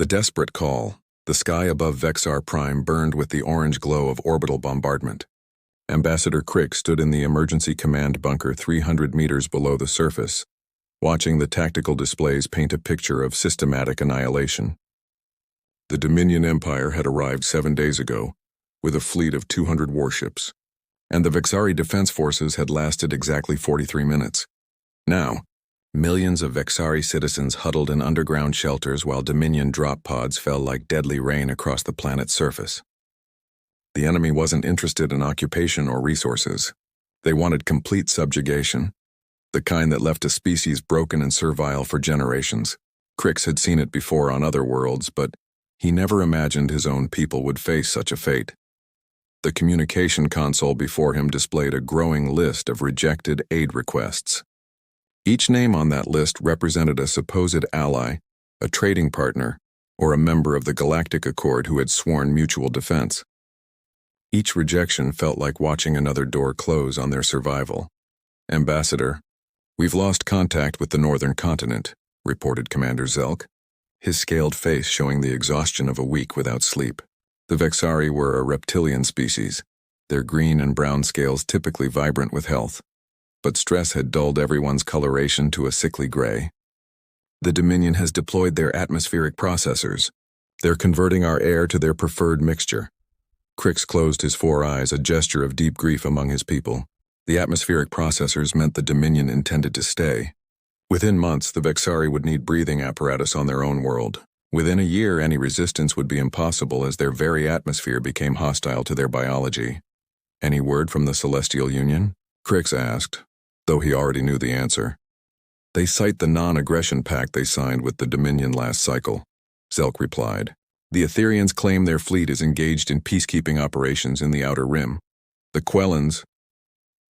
The desperate call. The sky above Vexar Prime burned with the orange glow of orbital bombardment. Ambassador Crick stood in the emergency command bunker 300 meters below the surface, watching the tactical displays paint a picture of systematic annihilation. The Dominion Empire had arrived 7 days ago, with a fleet of 200 warships, and the Vexari Defense Forces had lasted exactly 43 minutes. Now, millions of Vexari citizens huddled in underground shelters while Dominion drop pods fell like deadly rain across the planet's surface. The enemy wasn't interested in occupation or resources. They wanted complete subjugation, the kind that left a species broken and servile for generations. Crix had seen it before on other worlds, but he never imagined his own people would face such a fate. The communication console before him displayed a growing list of rejected aid requests. Each name on that list represented a supposed ally, a trading partner, or a member of the Galactic Accord who had sworn mutual defense. Each rejection felt like watching another door close on their survival. "Ambassador, we've lost contact with the northern continent," reported Commander Zelk, his scaled face showing the exhaustion of a week without sleep. The Vexari were a reptilian species, their green and brown scales typically vibrant with health. But stress had dulled everyone's coloration to a sickly gray. "The Dominion has deployed their atmospheric processors. They're converting our air to their preferred mixture." Crix closed his 4 eyes, a gesture of deep grief among his people. The atmospheric processors meant the Dominion intended to stay. Within months, the Vexari would need breathing apparatus on their own world. Within a year, any resistance would be impossible as their very atmosphere became hostile to their biology. "Any word from the Celestial Union?" Crix asked, though he already knew the answer. "They cite the non-aggression pact they signed with the Dominion last cycle," Zelk replied. "The Etherians claim their fleet is engaged in peacekeeping operations in the Outer Rim. The Quellans—"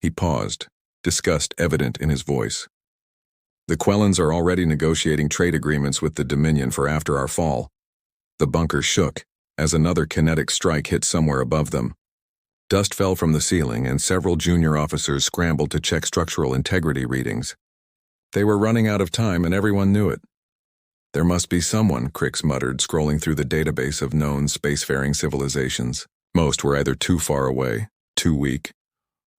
He paused, disgust evident in his voice. "The Quellans are already negotiating trade agreements with the Dominion for after our fall." The bunker shook as another kinetic strike hit somewhere above them. Dust fell from the ceiling, and several junior officers scrambled to check structural integrity readings. They were running out of time, and everyone knew it. "There must be someone," Crix muttered, scrolling through the database of known spacefaring civilizations. Most were either too far away, too weak,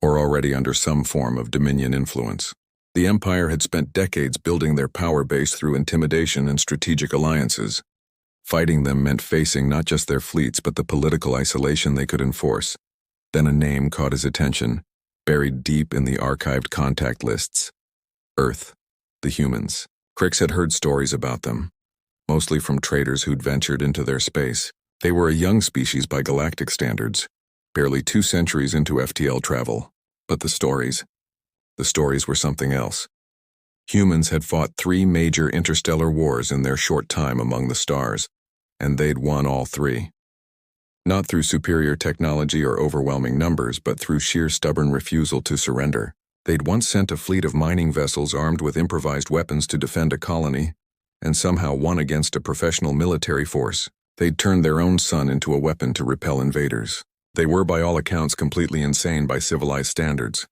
or already under some form of Dominion influence. The Empire had spent decades building their power base through intimidation and strategic alliances. Fighting them meant facing not just their fleets but the political isolation they could enforce. Then a name caught his attention, buried deep in the archived contact lists. Earth, the humans. Crix had heard stories about them, mostly from traders who'd ventured into their space. They were a young species by galactic standards, barely 2 centuries into FTL travel. But the stories were something else. Humans had fought 3 major interstellar wars in their short time among the stars, and they'd won all 3. Not through superior technology or overwhelming numbers, but through sheer stubborn refusal to surrender. They'd once sent a fleet of mining vessels armed with improvised weapons to defend a colony, and somehow won against a professional military force. They'd turned their own sun into a weapon to repel invaders. They were by all accounts completely insane by civilized standards.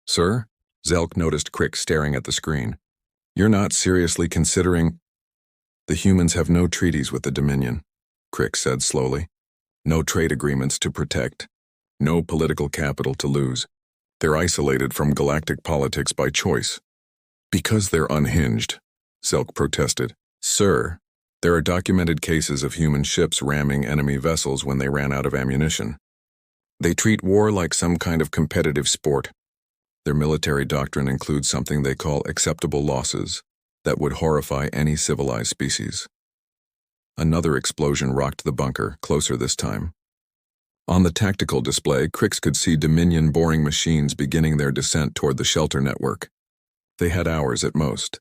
"Sir?" Zelk noticed Crix staring at the screen. "You're not seriously considering—" "The humans have no treaties with the Dominion," Crix said slowly. "No trade agreements to protect. No political capital to lose. They're isolated from galactic politics by choice." "Because they're unhinged," Zelk protested. "Sir, there are documented cases of human ships ramming enemy vessels when they ran out of ammunition. They treat war like some kind of competitive sport. Their military doctrine includes something they call acceptable losses that would horrify any civilized species." Another explosion rocked the bunker, closer this time. On the tactical display, Crix could see Dominion boring machines beginning their descent toward the shelter network. They had hours at most.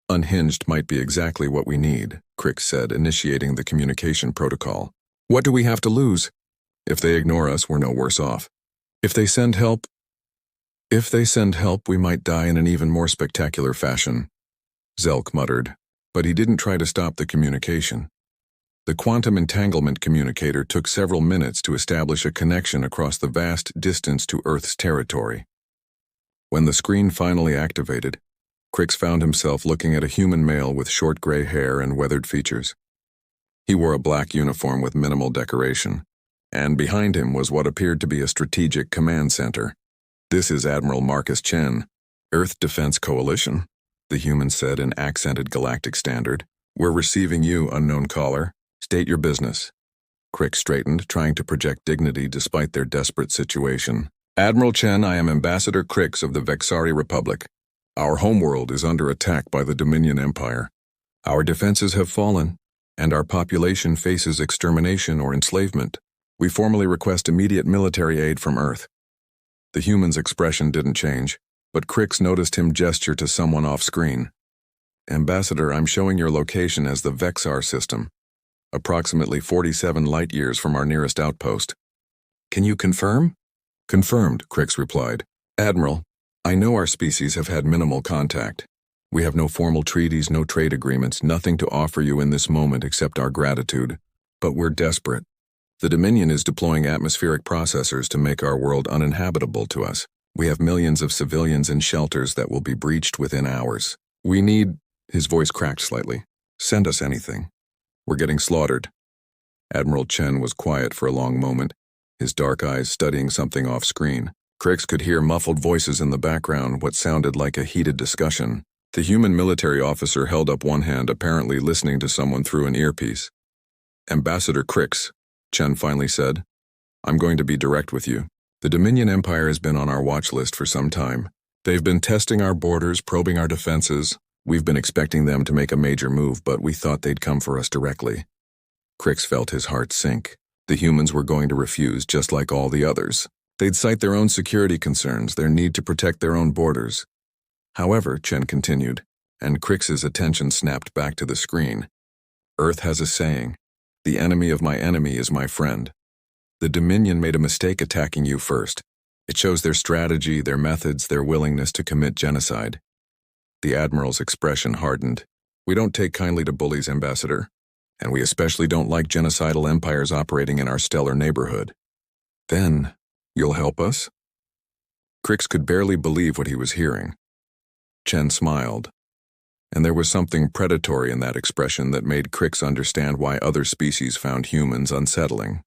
"Unhinged might be exactly what we need," Crix said, initiating the communication protocol. "What do we have to lose? If they ignore us, we're no worse off. If they send help, we might die in an even more spectacular fashion," Zelk muttered, but he didn't try to stop the communication. The quantum entanglement communicator took several minutes to establish a connection across the vast distance to Earth's territory. When the screen finally activated, Crix found himself looking at a human male with short gray hair and weathered features. He wore a black uniform with minimal decoration, and behind him was what appeared to be a strategic command center. "This is Admiral Marcus Chen, Earth Defense Coalition," the human said in accented galactic standard. "We're receiving you, unknown caller. State your business." Crick straightened, trying to project dignity despite their desperate situation. "Admiral Chen, I am Ambassador Crix of the Vexari Republic. Our homeworld is under attack by the Dominion Empire. Our defenses have fallen, and our population faces extermination or enslavement. We formally request immediate military aid from Earth." The human's expression didn't change, but Crix noticed him gesture to someone off-screen. "Ambassador, I'm showing your location as the Vexar system, approximately 47 light-years from our nearest outpost. Can you confirm?" "Confirmed," Crix replied. "Admiral, I know our species have had minimal contact. We have no formal treaties, no trade agreements, nothing to offer you in this moment except our gratitude. But we're desperate. The Dominion is deploying atmospheric processors to make our world uninhabitable to us. We have millions of civilians in shelters that will be breached within hours. We need—" His voice cracked slightly. "Send us anything. We're getting slaughtered." Admiral Chen was quiet for a long moment, his dark eyes studying something off-screen. Crix could hear muffled voices in the background, what sounded like a heated discussion. The human military officer held up one hand, apparently listening to someone through an earpiece. "Ambassador Crix," Chen finally said, "I'm going to be direct with you. The Dominion Empire has been on our watch list for some time. They've been testing our borders, probing our defenses. We've been expecting them to make a major move, but we thought they'd come for us directly." Crix felt his heart sink. The humans were going to refuse, just like all the others. They'd cite their own security concerns, their need to protect their own borders. "However," Chen continued, and Crix's attention snapped back to the screen, "Earth has a saying, 'The enemy of my enemy is my friend.' The Dominion made a mistake attacking you first. It shows their strategy, their methods, their willingness to commit genocide." The Admiral's expression hardened. "We don't take kindly to bullies, Ambassador, and we especially don't like genocidal empires operating in our stellar neighborhood." "Then, you'll help us?" Crix could barely believe what he was hearing. Chen smiled, and there was something predatory in that expression that made Crix understand why other species found humans unsettling.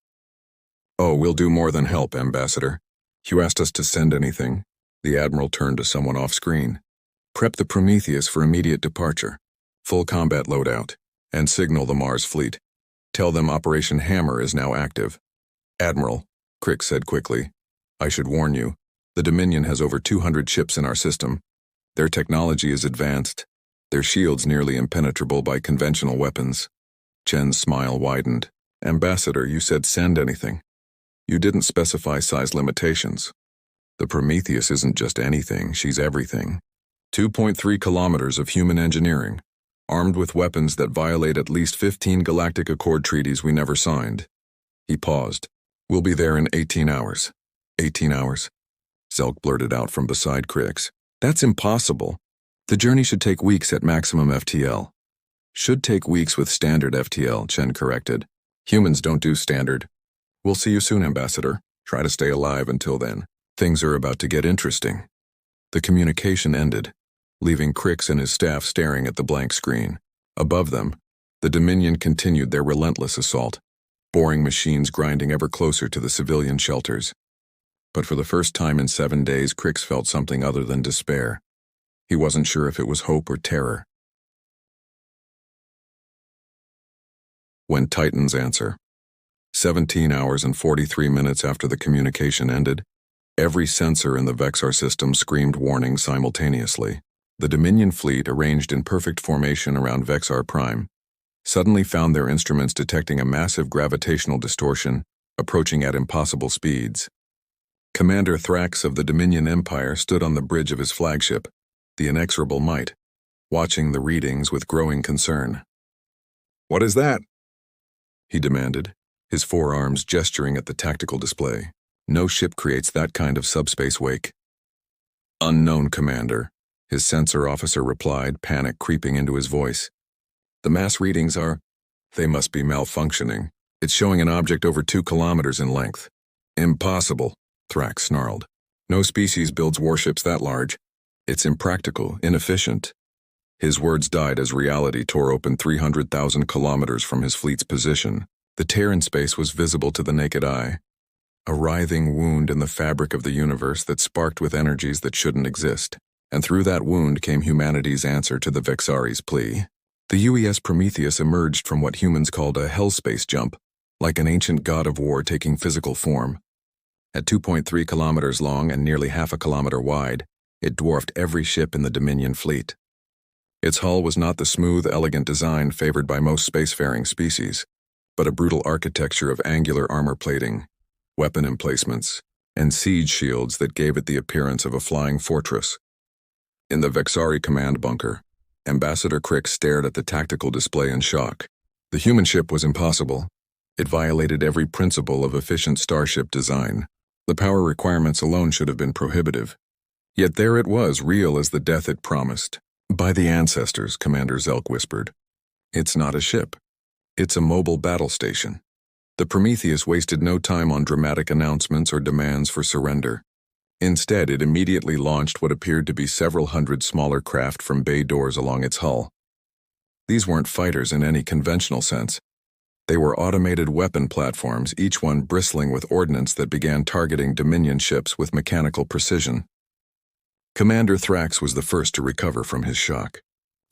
"Oh, we'll do more than help, Ambassador. You asked us to send anything." The Admiral turned to someone off-screen. "Prep the Prometheus for immediate departure, full combat loadout, and signal the Mars fleet. Tell them Operation Hammer is now active." "Admiral," Crix said quickly, "I should warn you, the Dominion has over 200 ships in our system. Their technology is advanced, their shields nearly impenetrable by conventional weapons." Chen's smile widened. "Ambassador, you said send anything. You didn't specify size limitations. The Prometheus isn't just anything, she's everything. 2.3 kilometers of human engineering, armed with weapons that violate at least 15 Galactic Accord treaties we never signed." He paused. "We'll be there in 18 hours. 18 hours? Zelk blurted out from beside Crix. "That's impossible. The journey should take weeks at maximum FTL." "Should take weeks with standard FTL," Chen corrected. "Humans don't do standard." "We'll see you soon, Ambassador. Try to stay alive until then. Things are about to get interesting." The communication ended, leaving Crix and his staff staring at the blank screen. Above them, the Dominion continued their relentless assault, boring machines grinding ever closer to the civilian shelters. But for the first time in 7 days, Crix felt something other than despair. He wasn't sure if it was hope or terror. When Titans answer. 17 hours and 43 minutes after the communication ended, every sensor in the Vexar system screamed warning simultaneously. The Dominion fleet, arranged in perfect formation around Vexar Prime, suddenly found their instruments detecting a massive gravitational distortion approaching at impossible speeds. Commander Thrax of the Dominion Empire stood on the bridge of his flagship, the Inexorable Might, watching the readings with growing concern. "What is that?" he demanded, his forearms gesturing at the tactical display. "No ship creates that kind of subspace wake." "Unknown, Commander," his sensor officer replied, panic creeping into his voice. "The mass readings they must be malfunctioning. It's showing an object over 2 kilometers in length." "Impossible," Thrax snarled. "No species builds warships that large. It's impractical, inefficient." His words died as reality tore open 300,000 kilometers from his fleet's position. The tear in space was visible to the naked eye, a writhing wound in the fabric of the universe that sparked with energies that shouldn't exist. And through that wound came humanity's answer to the Vexari's plea. The UES Prometheus emerged from what humans called a hellspace jump, like an ancient god of war taking physical form. At 2.3 kilometers long and nearly half a kilometer wide, it dwarfed every ship in the Dominion fleet. Its hull was not the smooth, elegant design favored by most spacefaring species, but a brutal architecture of angular armor plating, weapon emplacements, and siege shields that gave it the appearance of a flying fortress. In the Vexari command bunker, Ambassador Crick stared at the tactical display in shock. The human ship was impossible. It violated every principle of efficient starship design. The power requirements alone should have been prohibitive. Yet there it was, real as the death it promised. By the ancestors, Commander Zelk whispered. It's not a ship. It's a mobile battle station. The Prometheus wasted no time on dramatic announcements or demands for surrender. Instead, it immediately launched what appeared to be several hundred smaller craft from bay doors along its hull. These weren't fighters in any conventional sense. They were automated weapon platforms, each one bristling with ordnance that began targeting Dominion ships with mechanical precision. Commander Thrax was the first to recover from his shock.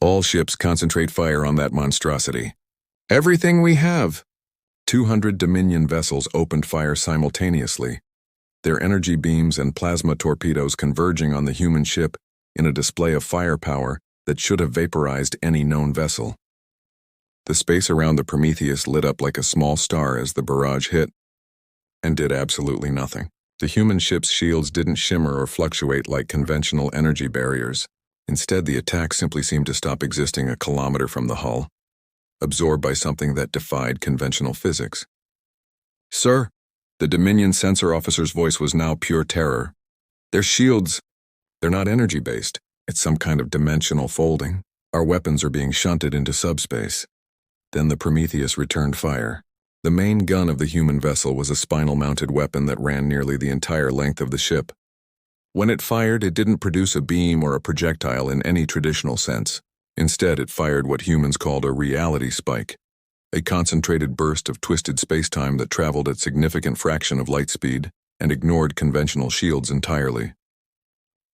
All ships concentrate fire on that monstrosity. Everything we have! 200 Dominion vessels opened fire simultaneously, their energy beams and plasma torpedoes converging on the human ship in a display of firepower that should have vaporized any known vessel. The space around the Prometheus lit up like a small star as the barrage hit, and did absolutely nothing. The human ship's shields didn't shimmer or fluctuate like conventional energy barriers. Instead, the attack simply seemed to stop existing a kilometer from the hull, absorbed by something that defied conventional physics. Sir, the Dominion sensor officer's voice was now pure terror. Their shields, they're not energy-based. It's some kind of dimensional folding. Our weapons are being shunted into subspace. Then the Prometheus returned fire. The main gun of the human vessel was a spinal-mounted weapon that ran nearly the entire length of the ship. When it fired, it didn't produce a beam or a projectile in any traditional sense. Instead, it fired what humans called a reality spike, a concentrated burst of twisted spacetime that traveled at significant fraction of light speed and ignored conventional shields entirely.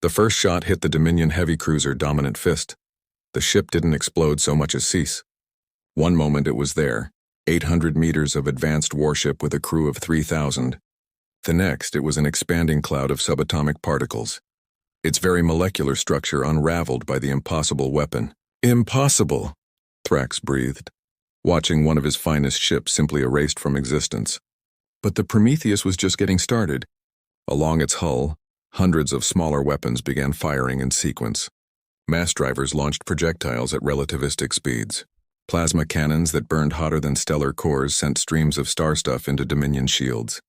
The first shot hit the Dominion heavy cruiser Dominant Fist. The ship didn't explode so much as cease. One moment it was there, 800 meters of advanced warship with a crew of 3,000. The next, it was an expanding cloud of subatomic particles, its very molecular structure unraveled by the impossible weapon. Impossible, Thrax breathed, watching one of his finest ships simply erased from existence. But the Prometheus was just getting started. Along its hull, hundreds of smaller weapons began firing in sequence. Mass drivers launched projectiles at relativistic speeds. Plasma cannons that burned hotter than stellar cores sent streams of star stuff into Dominion shields.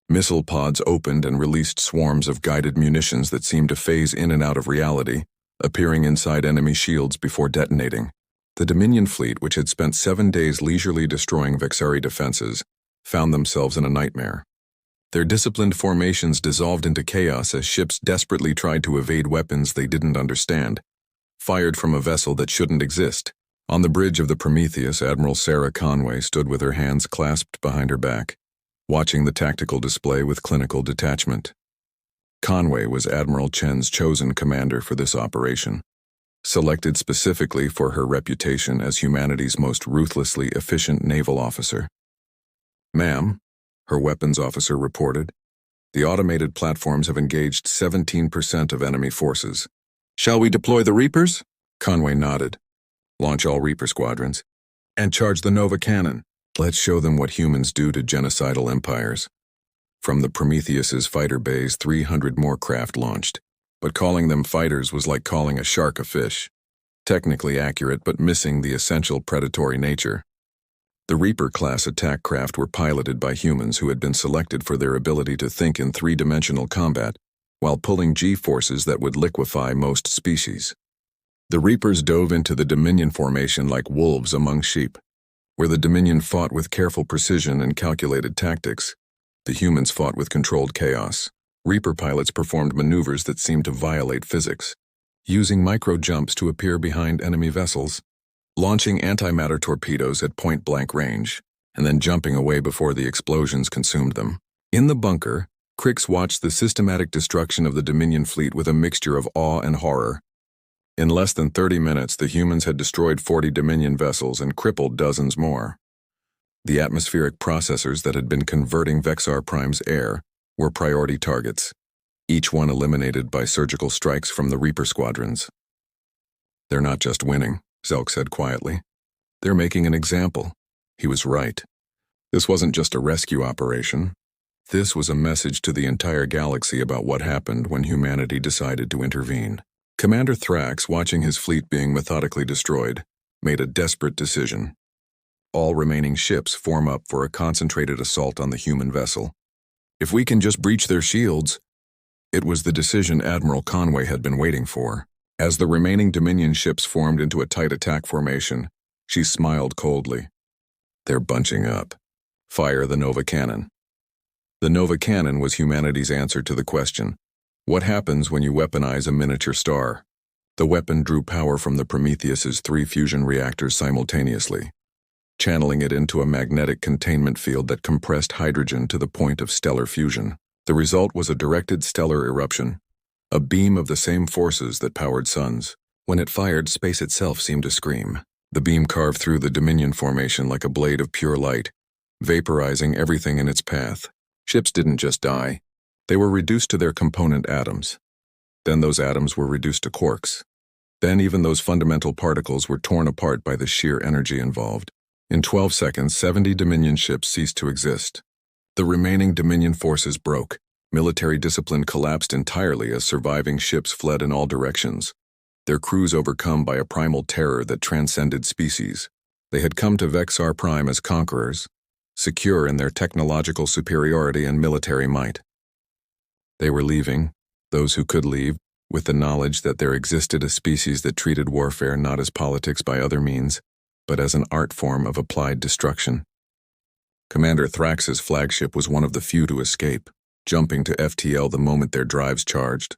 Missile pods opened and released swarms of guided munitions that seemed to phase in and out of reality, appearing inside enemy shields before detonating. The Dominion fleet, which had spent 7 days leisurely destroying Vexari defenses, found themselves in a nightmare. Their disciplined formations dissolved into chaos as ships desperately tried to evade weapons they didn't understand, fired from a vessel that shouldn't exist. On the bridge of the Prometheus, Admiral Sarah Conway stood with her hands clasped behind her back, watching the tactical display with clinical detachment. Conway was Admiral Chen's chosen commander for this operation, selected specifically for her reputation as humanity's most ruthlessly efficient naval officer. "Ma'am," her weapons officer reported, "the automated platforms have engaged 17% of enemy forces. Shall we deploy the Reapers?" Conway nodded. "Launch all Reaper squadrons. And charge the Nova cannon. Let's show them what humans do to genocidal empires." From the Prometheus's fighter bays, 300 more craft launched. But calling them fighters was like calling a shark a fish. Technically accurate, but missing the essential predatory nature. The Reaper-class attack craft were piloted by humans who had been selected for their ability to think in three-dimensional combat, while pulling G-forces that would liquefy most species. The Reapers dove into the Dominion formation like wolves among sheep. Where the Dominion fought with careful precision and calculated tactics, the humans fought with controlled chaos. Reaper pilots performed maneuvers that seemed to violate physics, using micro-jumps to appear behind enemy vessels, launching antimatter torpedoes at point-blank range, and then jumping away before the explosions consumed them. In the bunker, Crix watched the systematic destruction of the Dominion fleet with a mixture of awe and horror. In less than 30 minutes, the humans had destroyed 40 Dominion vessels and crippled dozens more. The atmospheric processors that had been converting Vexar Prime's air were priority targets, each one eliminated by surgical strikes from the Reaper squadrons. "They're not just winning," Zelk said quietly. "They're making an example." He was right. This wasn't just a rescue operation. This was a message to the entire galaxy about what happened when humanity decided to intervene. Commander Thrax, watching his fleet being methodically destroyed, made a desperate decision. All remaining ships form up for a concentrated assault on the human vessel. "If we can just breach their shields." It was the decision Admiral Conway had been waiting for. As the remaining Dominion ships formed into a tight attack formation, she smiled coldly. "They're bunching up. Fire the Nova Cannon." The Nova Cannon was humanity's answer to the question, what happens when you weaponize a miniature star? The weapon drew power from the Prometheus's 3 fusion reactors simultaneously, channeling it into a magnetic containment field that compressed hydrogen to the point of stellar fusion. The result was a directed stellar eruption, a beam of the same forces that powered suns. When it fired, space itself seemed to scream. The beam carved through the Dominion formation like a blade of pure light, vaporizing everything in its path. Ships didn't just die. They were reduced to their component atoms. Then those atoms were reduced to quarks. Then even those fundamental particles were torn apart by the sheer energy involved. In 12 seconds, 70 Dominion ships ceased to exist. The remaining Dominion forces broke. Military discipline collapsed entirely as surviving ships fled in all directions, their crews overcome by a primal terror that transcended species. They had come to Vexar Prime as conquerors, secure in their technological superiority and military might. They were leaving, those who could leave, with the knowledge that there existed a species that treated warfare not as politics by other means, but as an art form of applied destruction. Commander Thrax's flagship was one of the few to escape, jumping to FTL the moment their drives charged.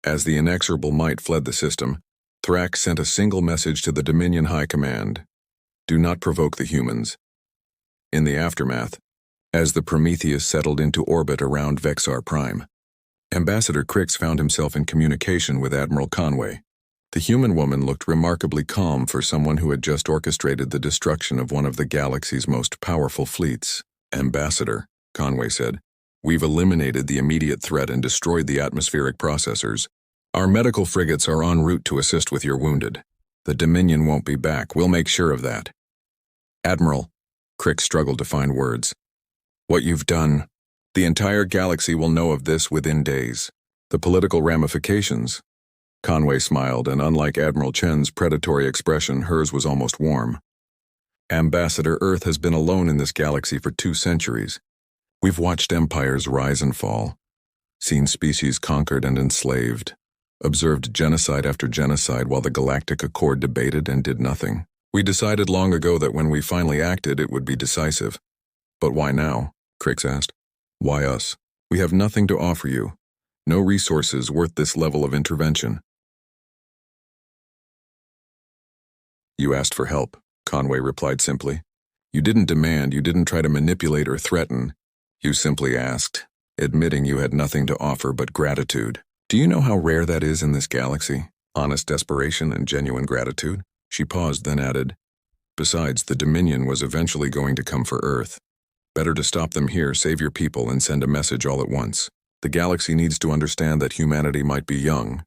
As the inexorable might fled the system, Thrax sent a single message to the Dominion High Command: "Do not provoke the humans." In the aftermath, as the Prometheus settled into orbit around Vexar Prime, Ambassador Crix found himself in communication with Admiral Conway. The human woman looked remarkably calm for someone who had just orchestrated the destruction of one of the galaxy's most powerful fleets. "Ambassador," Conway said, "we've eliminated the immediate threat and destroyed the atmospheric processors. Our medical frigates are en route to assist with your wounded. The Dominion won't be back, we'll make sure of that." "Admiral," Crix struggled to find words. "What you've done. The entire galaxy will know of this within days. The political ramifications." Conway smiled, and unlike Admiral Chen's predatory expression, hers was almost warm. "Ambassador, Earth has been alone in this galaxy for 2 centuries. We've watched empires rise and fall, seen species conquered and enslaved, observed genocide after genocide while the Galactic Accord debated and did nothing. We decided long ago that when we finally acted, it would be decisive." "But why now?" Crix asked. "Why us? We have nothing to offer you. No resources worth this level of intervention." "You asked for help," Conway replied simply. "You didn't demand, you didn't try to manipulate or threaten. You simply asked, admitting you had nothing to offer but gratitude. Do you know how rare that is in this galaxy? Honest desperation and genuine gratitude?" She paused, then added, "Besides, the Dominion was eventually going to come for Earth. Better to stop them here, save your people, and send a message all at once. The galaxy needs to understand that humanity might be young,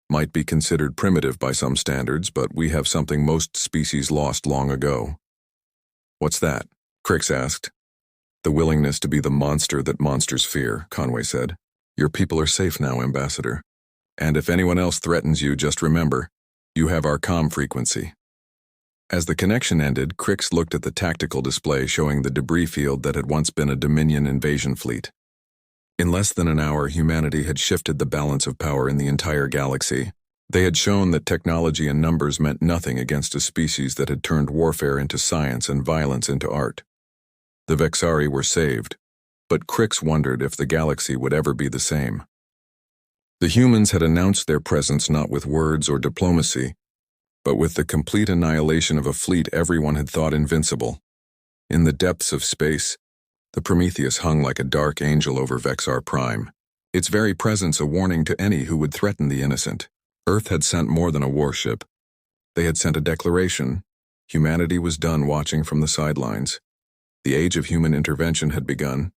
might be considered primitive by some standards, but we have something most species lost long ago." "What's that?" Crix asked. "The willingness to be the monster that monsters fear," Conway said. "Your people are safe now, Ambassador. And if anyone else threatens you, just remember, you have our comm frequency." As the connection ended, Crix looked at the tactical display showing the debris field that had once been a Dominion invasion fleet. In less than an hour, humanity had shifted the balance of power in the entire galaxy. They had shown that technology and numbers meant nothing against a species that had turned warfare into science and violence into art. The Vexari were saved, but Crix wondered if the galaxy would ever be the same. The humans had announced their presence not with words or diplomacy, but with the complete annihilation of a fleet everyone had thought invincible. In the depths of space, the Prometheus hung like a dark angel over Vexar Prime, its very presence a warning to any who would threaten the innocent. Earth had sent more than a warship. They had sent a declaration. Humanity was done watching from the sidelines. The age of human intervention had begun,